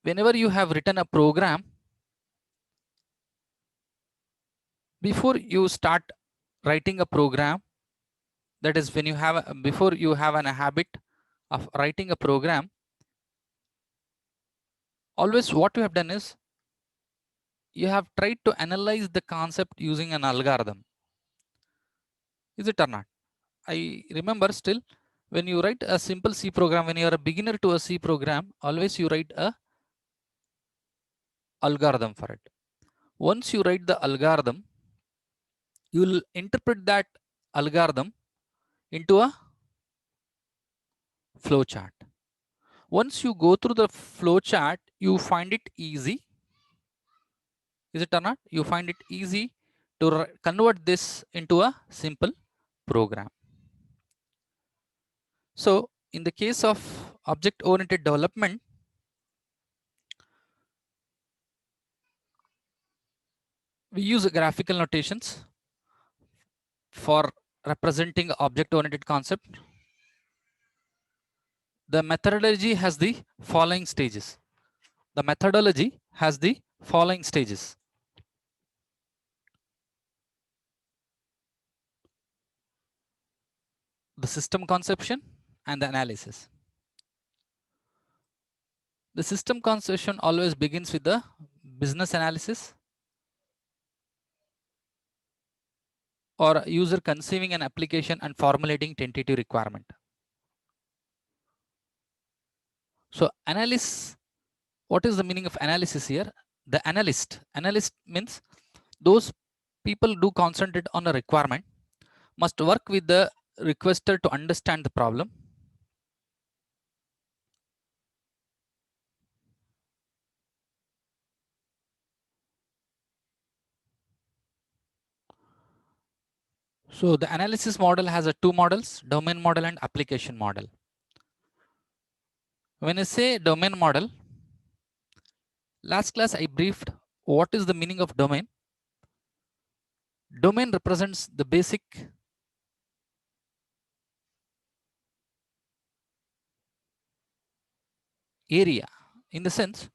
whenever you have written a program, before you start writing a program, that is when you have before you have a habit of writing a program, always what you have done is you have tried to analyze the concept using an algorithm. Is it or not? I remember still, when you write a simple C program, when you are a beginner to a C program, always you write a algorithm for it. Once you write the algorithm, you will interpret that algorithm into a flow chart. Once you go through the flow chart, you find it easy. Is it or not? You find it easy to convert this into a simple program. So in the case of object-oriented development, we use graphical notations for representing object-oriented concept. The methodology has the following stages. The methodology has the following stages. The system conception and the analysis. The system conception always begins with the business analysis or user conceiving an application and formulating tentative requirement. So analysis, what is the meaning of analysis here? The analyst means those people do concentrate on a requirement, must work with the requester to understand the problem. So the analysis model has two models, domain model and application model. When I say domain model, last class I briefed what is the meaning of domain. Domain represents the basic area. In the sense,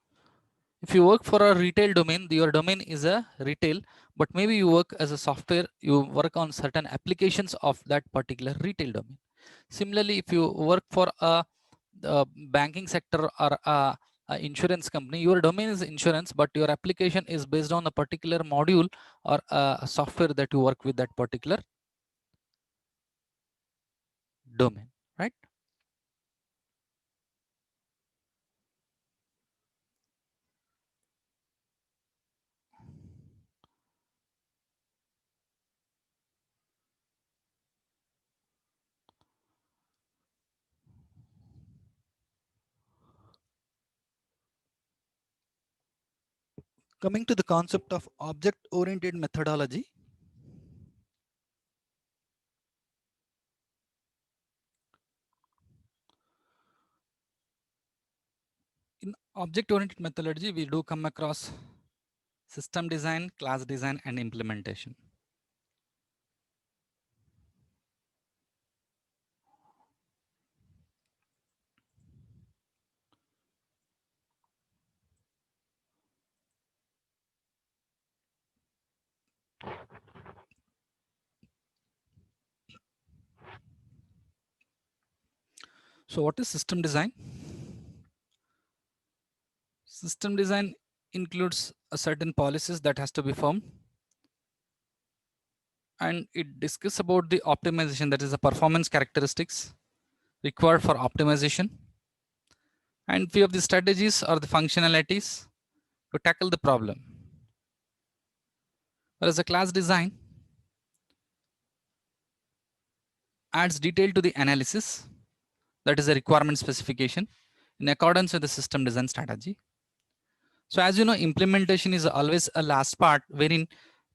if you work for a retail domain, your domain is a retail, but maybe you work as a software, you work on certain applications of that particular retail domain. Similarly, if you work for a banking sector or a insurance company, your domain is insurance, but your application is based on a particular module or a software that you work with that particular domain, right? Coming to the concept of object-oriented methodology, in object-oriented methodology, we do come across system design, class design, and implementation. So what is system design? System design includes a certain policies that has to be formed, and it discusses about the optimization, that is the performance characteristics required for optimization, and few of the strategies or the functionalities to tackle the problem. Whereas a class design adds detail to the analysis, that is a requirement specification in accordance with the system design strategy. So as you know, implementation is always a last part, wherein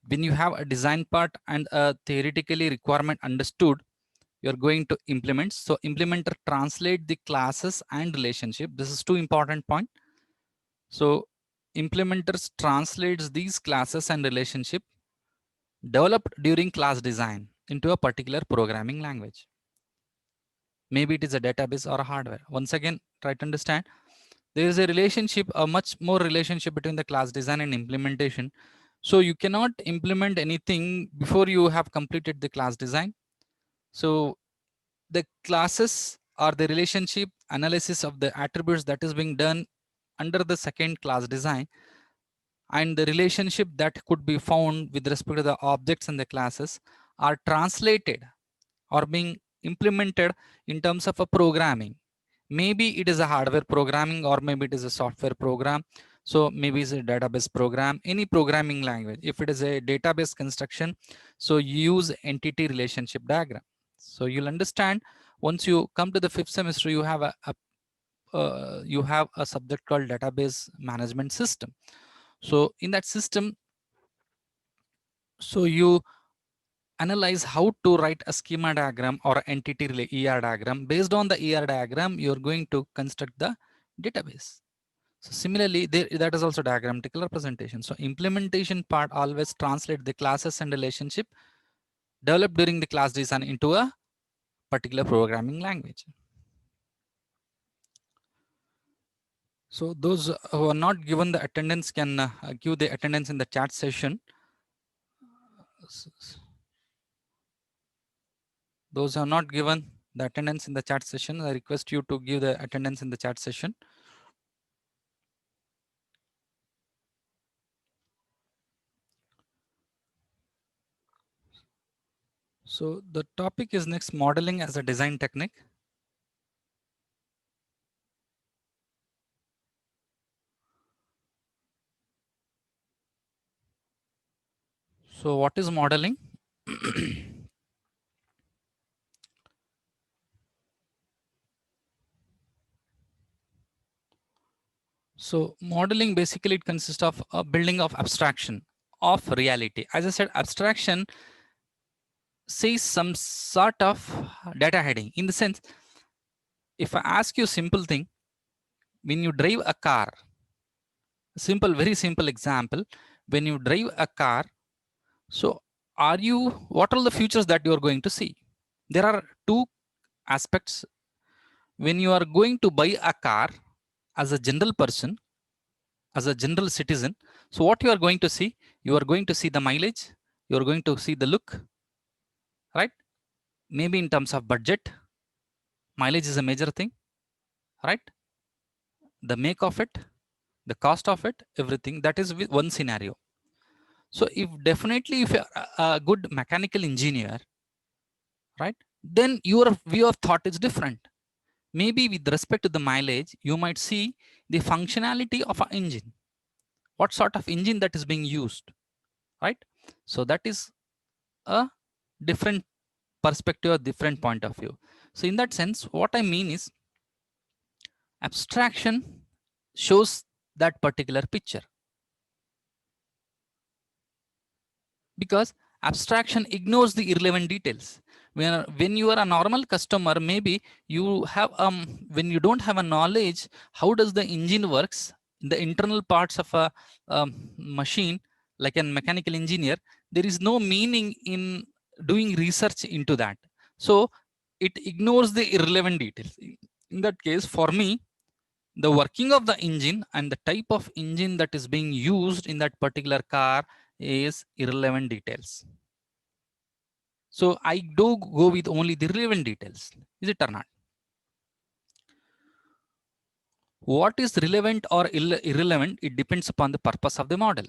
when you have a design part and a theoretically requirement understood, you're going to implement. So implementer translate the classes and relationship. This is two important point. So implementers translates these classes and relationship developed during class design into a particular programming language. Maybe it is a database or a hardware. Once again, try to understand. there is a relationship, a much more relationship between the class design and implementation. So you cannot implement anything before you have completed the class design. So the classes are the relationship analysis of the attributes that is being done under the second class design, and the relationship that could be found with respect to the objects and the classes are translated or being implemented in terms of a programming. Maybe it is a hardware programming, or maybe it is a software program. So maybe it's a database program, any programming language. If it is a database construction, so you use entity relationship diagram. So you'll understand once you come to the 5th semester, you have a subject called database management system. So in that system, so you analyze how to write a schema diagram or entity relay ER diagram. Based on the ER diagram, you're going to construct the database. So similarly, that is also diagrammatical representation. So implementation part always translate the classes and relationship developed during the class design into a particular programming language. So those who are not given the attendance can give the attendance in the chat session. Those who are not given the attendance in the chat session, I request you to give the attendance in the chat session. So the topic is next, modeling as a design technique. So what is modeling? So modeling basically it consists of a building of abstraction of reality. As I said, abstraction says some sort of data heading. In the sense, if I ask you a simple thing, when you drive a car, simple, very simple example, when you drive a car, so what are the features that you are going to see? There are two aspects. When you are going to buy a car as a general person, as a general citizen, so what you are going to see? You are going to see the mileage, you are going to see the look, right? Maybe in terms of budget, mileage is a major thing, right? The make of it, the cost of it, everything. That is with one scenario. So if definitely if you're a good mechanical engineer, right, then your view of thought is different. Maybe with respect to the mileage, you might see the functionality of an engine, what sort of engine that is being used, right? So that is a different perspective, a different point of view. So in that sense, what I mean is abstraction shows that particular picture, because abstraction ignores the irrelevant details. When you are a normal customer, maybe you have when you don't have a knowledge how does the engine works, the internal parts of a machine, like a mechanical engineer, there is no meaning in doing research into that. So it ignores the irrelevant details. In that case, for me, the working of the engine and the type of engine that is being used in that particular car is irrelevant details. So I do go with only the relevant details. Is it or not? What is relevant or irrelevant? It depends upon the purpose of the model.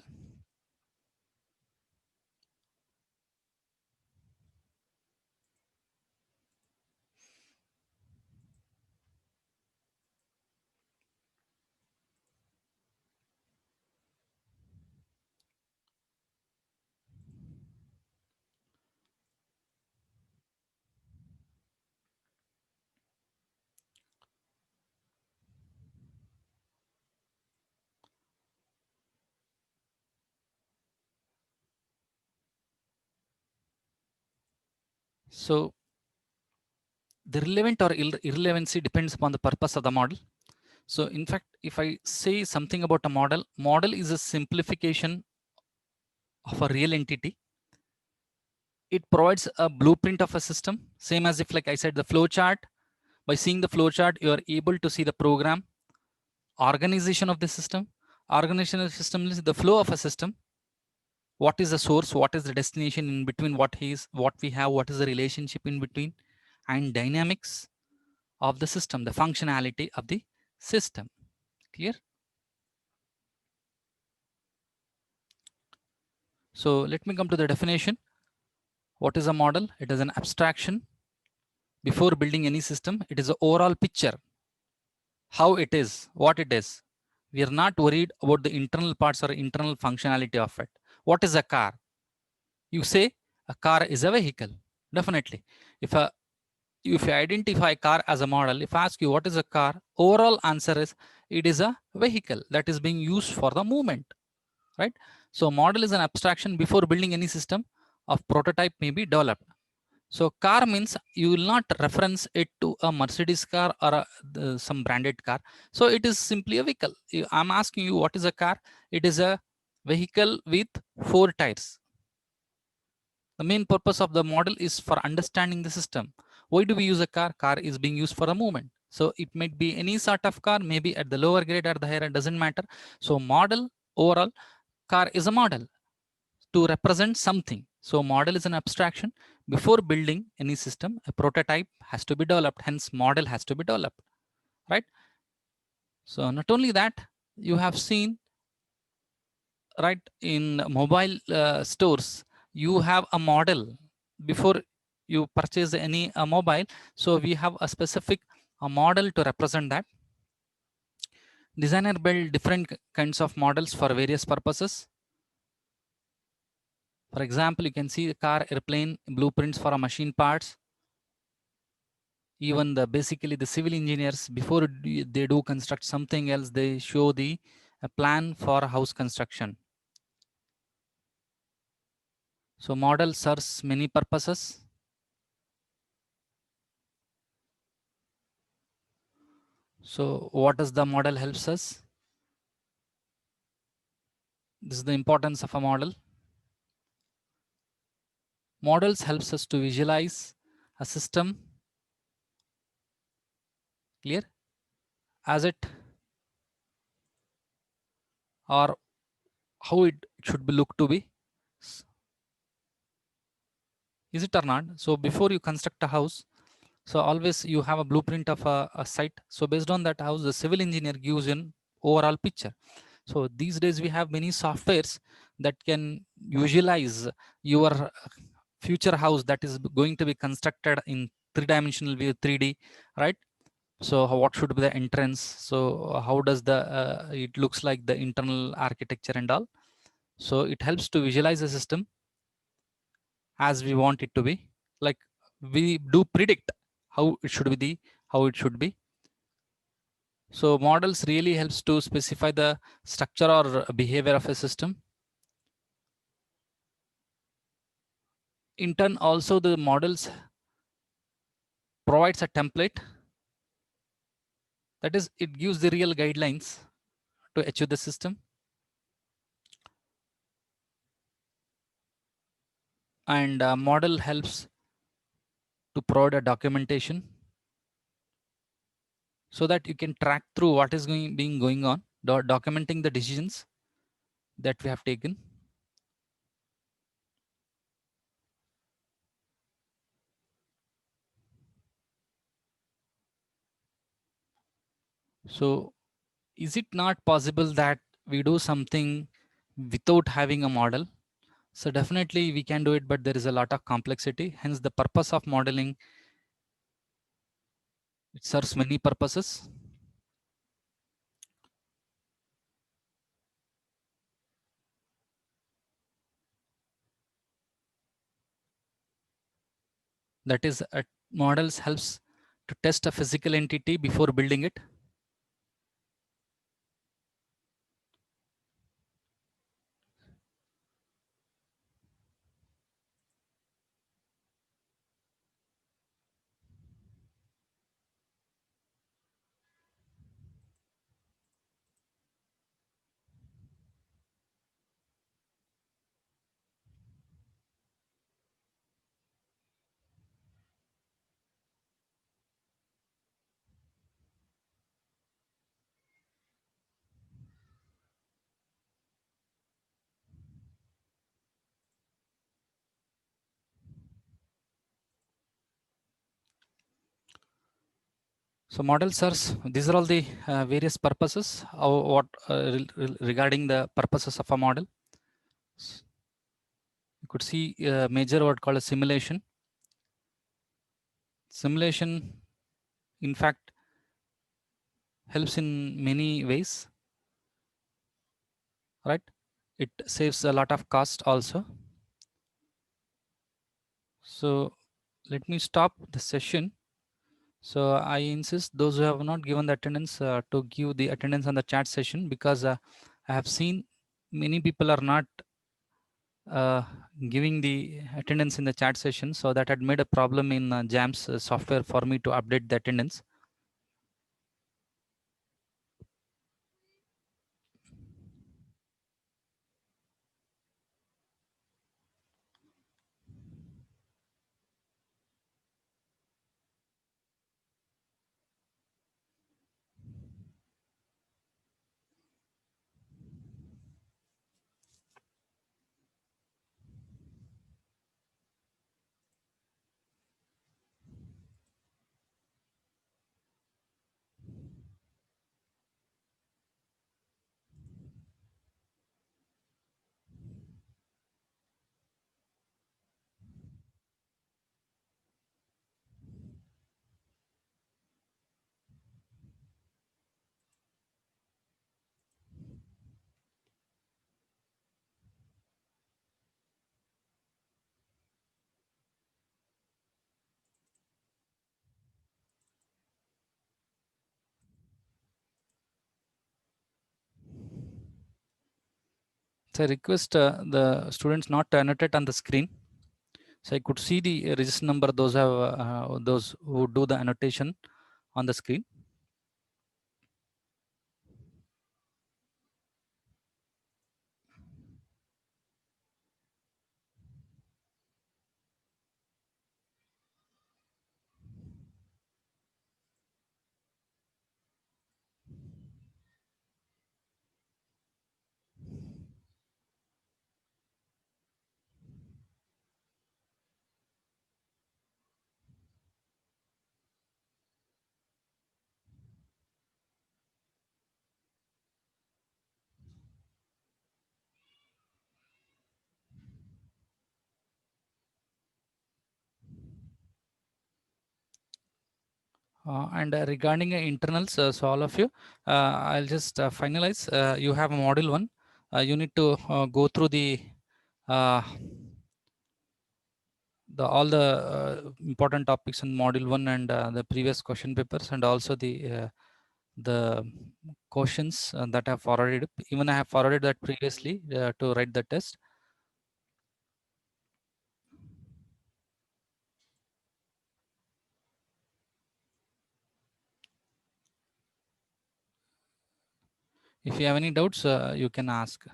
So the relevant or irrelevancy depends upon the purpose of the model. So in fact, if I say something about a model, model is a simplification of a real entity. It provides a blueprint of a system, same as if, like I said, the flow chart. By seeing the flow chart, you are able to see the program organization of the system. Organization of the system is the flow of a system. What is the source, what is the destination, in between what is, what we have, what is the relationship in between, and dynamics of the system, the functionality of the system. Clear? So let me come to the definition. What is a model? It is an abstraction. Before building any system, it is an overall picture, how it is, what it is. We are not worried about the internal parts or internal functionality of it. What is a car? You say a car is a vehicle. Definitely. If you identify car as a model, if I ask you what is a car, overall answer is it is a vehicle that is being used for the movement, right? So model is an abstraction. Before building any system of prototype may be developed. So car means you will not reference it to a Mercedes car or some branded car. So it is simply a vehicle. I'm asking you what is a car? It is a vehicle with 4 tires. The main purpose of the model is for understanding the system. Why do we use a car? Car is being used for a movement. So it might be any sort of car, maybe at the lower grade or the higher, it doesn't matter. So model, overall, car is a model to represent something. So model is an abstraction. Before building any system, a prototype has to be developed. Hence, model has to be developed, right? So not only that, you have seen, right, in mobile stores, you have a model before you purchase any mobile. So we have a specific model to represent that. Designer build different kinds of models for various purposes. For example, you can see the car, airplane, blueprints for a machine parts. Even the basically the civil engineers, before they do construct something else, they show the plan for house construction. So model serves many purposes. So what does the model helps us? This is the importance of a model. Models helps us to visualize a system, clear, as it or how it should be looked to be. Is it or not? So before you construct a house, so always you have a blueprint of a site. So based on that house, the civil engineer gives an overall picture. So these days we have many softwares that can visualize your future house that is going to be constructed in three-dimensional view, 3D, right? So what should be the entrance? So how does the it looks like the internal architecture and all. So it helps to visualize the system as we want it to be. Like we do predict how it should be how it should be. So models really helps to specify the structure or behavior of a system. In turn, also the models provides a template, that is, it gives the real guidelines to achieve the system. And model helps to provide a documentation so that you can track through what is going on, documenting the decisions that we have taken. So is it not possible that we do something without having a model? So definitely we can do it, but there is a lot of complexity. Hence the purpose of modeling, it serves many purposes. That is, models helps to test a physical entity before building it. So model serves, these are all the various purposes of what regarding the purposes of a model. You could see a major word called a simulation. Simulation, in fact, helps in many ways, right? It saves a lot of cost also. So let me stop the session. So I insist those who have not given the attendance to give the attendance on the chat session, because I have seen many people are not uh, giving the attendance in the chat session. So that had made a problem in JAMS software for me to update the attendance. So I request the students not to annotate on the screen. So I could see the register number, those who do the annotation on the screen. And regarding internals, so all of you, I'll just finalize. You have a module 1. You need to go through uh, all the important topics in module 1 and the previous question papers, and also the questions that I have forwarded. Even I have forwarded that previously to write the test. If you have any doubts, you can ask.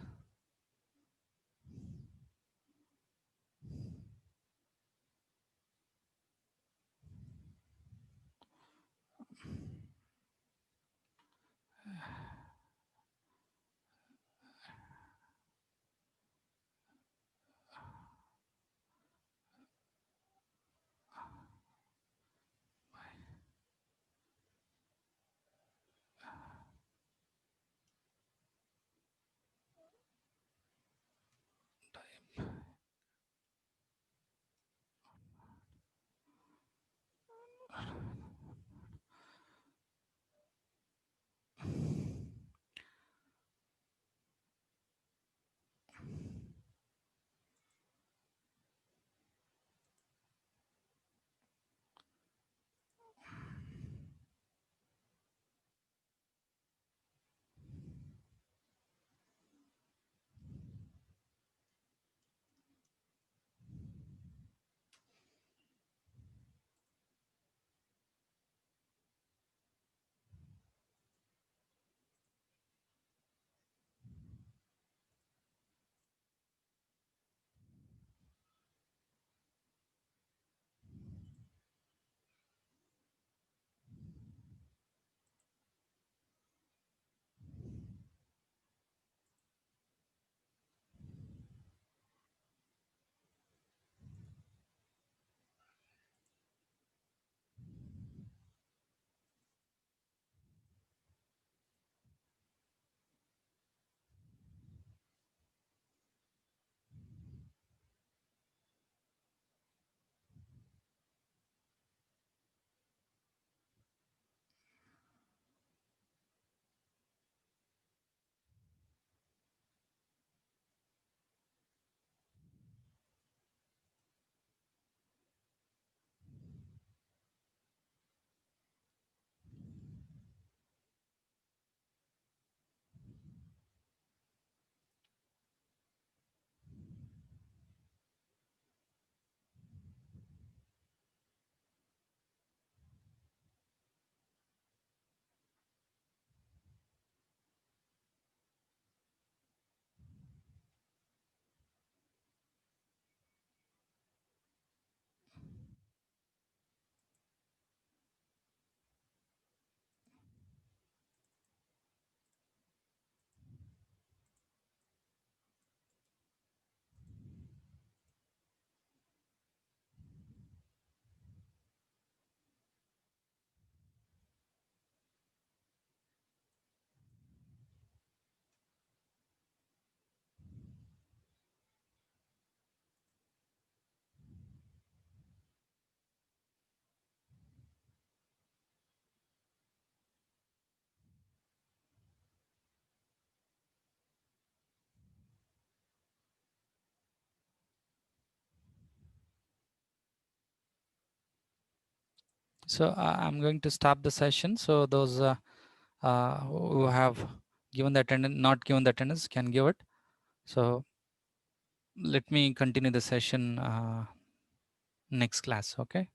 So I'm going to stop the session. So those who have given the attendance, not given the attendance, can give it. So let me continue the session next class. Okay.